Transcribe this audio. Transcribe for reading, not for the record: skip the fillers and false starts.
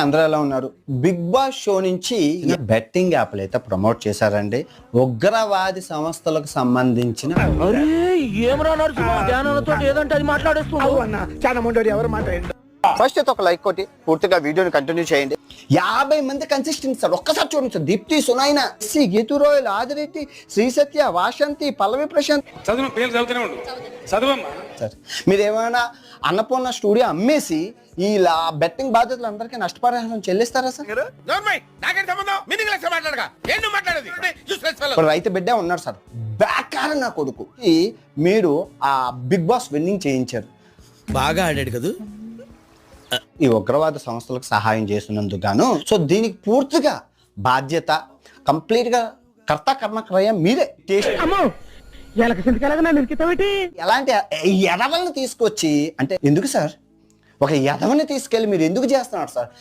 అందరూ ఎలా ఉన్నారు? బిగ్ బాస్ షో నుంచి బెట్టింగ్ యాప్లు అయితే ప్రమోట్ చేశారండి. ఉగ్రవాది సంస్థలకు సంబంధించిన ఫస్ట్ అయితే ఒక లైక్ కొట్టి పూర్తిగా వీడియోని కంటిన్యూ చేయండి. 50 మంది కంటెస్టెంట్స్ సార్, ఒక్కసారి చూడండి సార్. దీప్తి, సునైన, గీతూ రోయల్, ఆదిరెడ్డి, శ్రీ సత్య, వాసంతి, పల్లవి ప్రశాంత్. చదువు పేరు చదువుతూనే ఉండు, చదువమ్మా. సార్ మీరు ఏమైనా అన్నపూర్ణ స్టూడియో అమ్మేసి ఈ బెట్టింగ్ బాధ్యతలు అందరికీ నష్టపరిహారం చెల్లిస్తారా సార్? ఇప్పుడు రైతు బిడ్డే ఉన్నాడు సార్, బేకార్ నా కొడుకు. మీరు ఆ బిగ్ బాస్ విన్నింగ్ చేయించారు, బాగా ఆడాడు కదా. ఈ ఉగ్రవాద సంస్థలకు సహాయం చేసినందుకు గాను సో దీనికి పూర్తిగా బాధ్యత కంప్లీట్ గా కర్త కర్మక్రయం మీరే. ఎలాంటి ఎదవల్ని తీసుకొచ్చి అంటే ఎందుకు సార్? ఒక ఎదవని తీసుకెళ్ళి మీరు ఎందుకు చేస్తున్నారు సార్?